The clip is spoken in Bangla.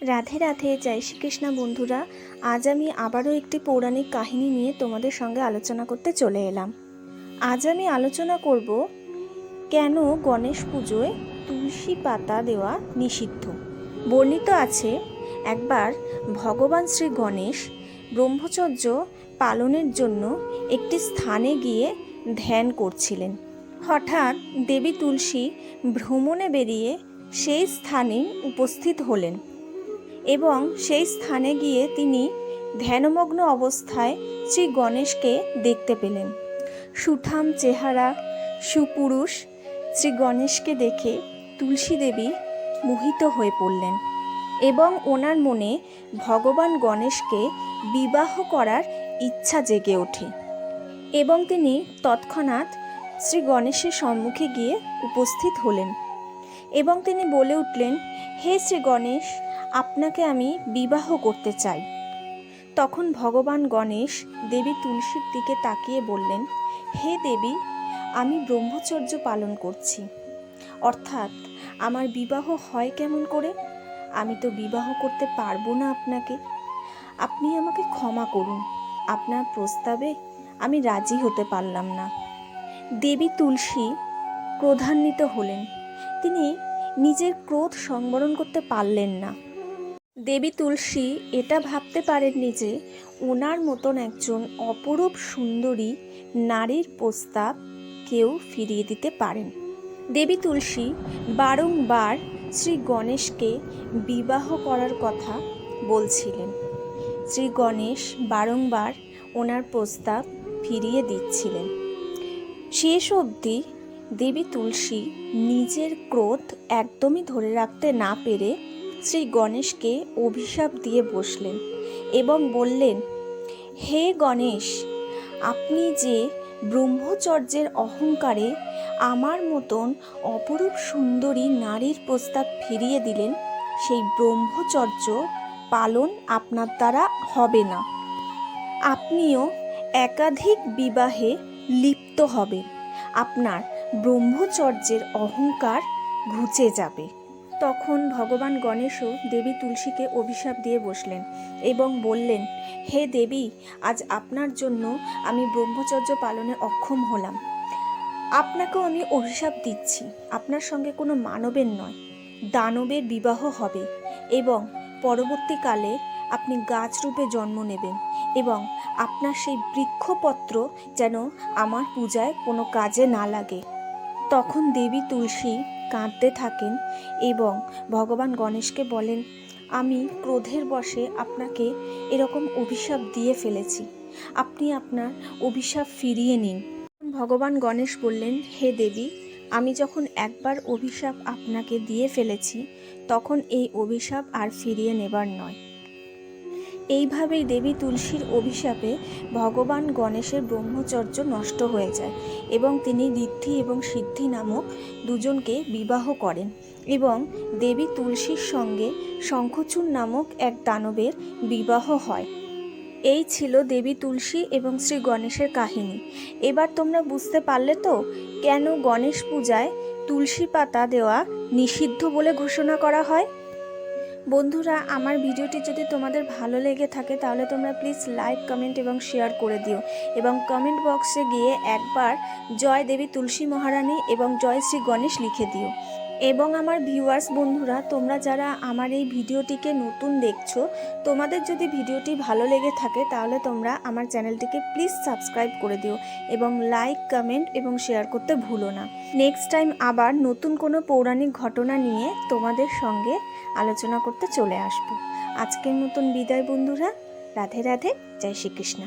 রাধে রাধে, জয় শ্রীকৃষ্ণ বন্ধুরা। আজ আমি আবারও একটি পৌরাণিক কাহিনী নিয়ে তোমাদের সঙ্গে আলোচনা করতে চলে এলাম। আজ আমি আলোচনা করব কেন গণেশ পুজোয় তুলসী পাতা দেওয়া নিষিদ্ধ। বর্ণিত আছে, একবার ভগবান শ্রী গণেশ ব্রহ্মচর্য পালনের জন্য একটি স্থানে গিয়ে ধ্যান করছিলেন। হঠাৎ দেবী তুলসী ভ্রমণে বেরিয়ে সেই স্থানে উপস্থিত হলেন এবং সেই স্থানে গিয়ে তিনি ধ্যানমগ্ন অবস্থায় শ্রী গণেশকে দেখতে পেলেন। সুঠাম চেহারা, সুপুরুষ শ্রী গণেশকে দেখে তুলসী দেবী মোহিত হয়ে পড়লেন এবং ওনার মনে ভগবান গণেশকে বিবাহ করার ইচ্ছা জেগে ওঠে এবং তিনি তৎক্ষণাৎ শ্রী গণেশের সম্মুখে গিয়ে উপস্থিত হলেন এবং তিনি বলে উঠলেন, হে শ্রী গণেশ, আপনাকে আমি বিবাহ করতে চাই। তখন ভগবান গণেশ দেবী তুলসীর দিকে তাকিয়ে বললেন, হে দেবী, আমি ব্রহ্মচর্য পালন করছি, অর্থাৎ আমার বিবাহ হয় কেমন করে? আমি তো বিবাহ করতে পারবো না আপনাকে। আপনি আমাকে ক্ষমা করুন, আপনার প্রস্তাবে আমি রাজি হতে পারলাম না। দেবী তুলসী ক্রোধান্বিত হলেন। তিনি নিজের ক্রোধ সংবরণ করতে পারলেন না। দেবী তুলসী এটা ভাবতে পারেননি যে ওনার মতন একজন অপরূপ সুন্দরী নারীর প্রস্তাব কেউ ফিরিয়ে দিতে পারেন। দেবী তুলসী বারংবার শ্রী গণেশকে বিবাহ করার কথা বলছিলেন। শ্রী গণেশ বারংবার ওনার প্রস্তাব ফিরিয়ে দিচ্ছিলেন। শেষ অবধি দেবী তুলসী নিজের ক্রোধ একদমই ধরে রাখতে না পেরে শ্রী গণেশকে অভিশাপ দিয়ে বসলেন এবং বললেন, হে গণেশ, আপনি যে ব্রহ্মচর্যের অহংকারে আমার মতন অপরূপ সুন্দরী নারীর প্রস্তাব ফিরিয়ে দিলেন, সেই ব্রহ্মচর্য পালন আপনার দ্বারা হবে না। আপনিও একাধিক বিবাহে লিপ্ত হবেন। আপনার ব্রহ্মচর্যের অহংকার ঘুচে যাবে। তখন ভগবান গণেশও দেবী তুলসীকে অভিশাপ দিয়ে বসলেন এবং বললেন, হে দেবী, আজ আপনার জন্য আমি ব্রহ্মচর্য পালনে অক্ষম হলাম। আপনাকেও আমি অভিশাপ দিচ্ছি, আপনার সঙ্গে কোনো মানবের নয়, দানবের বিবাহ হবে এবং পরবর্তীকালে আপনি গাছ রূপে জন্ম নেবেন এবং আপনার সেই বৃক্ষপত্র যেন আমার পূজায় কোনো কাজে না লাগে। তখন দেবী তুলসী কাঁদতে থাকেন এবং ভগবান গণেশকে বলেন, আমি ক্রোধের বশে আপনাকে এরকম অভিশাপ দিয়ে ফেলেছি, আপনি আপনার অভিশাপ ফিরিয়ে নিন। ভগবান গণেশ বললেন, হে দেবী, আমি যখন একবার অভিশাপ আপনাকে দিয়ে ফেলেছি তখন এই অভিশাপ আর ফিরিয়ে নেবার নয়। এইভাবেই দেবী তুলসীর অভিশাপে ভগবান গণেশের ব্রহ্মচর্য নষ্ট হয়ে যায় এবং তিনি ঋদ্ধি এবং সিদ্ধি নামক দুজনকে বিবাহ করেন এবং দেবী তুলসীর সঙ্গে শঙ্খচূড় নামক এক দানবের বিবাহ হয়। এই ছিল দেবী তুলসী এবং শ্রী গণেশের কাহিনী। এবার তোমরা বুঝতে পারলে তো কেন গণেশ পূজায় তুলসী পাতা দেওয়া নিষিদ্ধ বলে ঘোষণা করা হয়। বন্ধুরা, আমার ভিডিওটি যদি তোমাদের ভালো লেগে থাকে তাহলে তোমরা প্লিজ লাইক, কমেন্ট এবং শেয়ার করে দিও এবং কমেন্ট বক্সে গিয়ে একবার জয় দেবী তুলসী মহারানী এবং জয় শ্রী গণেশ লিখে দিও। এবং আমার ভিউয়ার্স বন্ধুরা, তোমরা যারা আমার এই ভিডিওটিকে নতুন দেখছো, তোমাদের যদি ভিডিওটি ভালো লেগে থাকে তাহলে তোমরা আমার চ্যানেলটিকে প্লিজ সাবস্ক্রাইব করে দিও এবং লাইক, কমেন্ট এবং শেয়ার করতে ভুলো না। নেক্সট টাইম আবার নতুন কোনো পৌরাণিক ঘটনা নিয়ে তোমাদের সঙ্গে আলোচনা করতে চলে আসবো। আজকের মতন বিদায় বন্ধুরা। রাধে রাধে, জয় শ্রীকৃষ্ণ।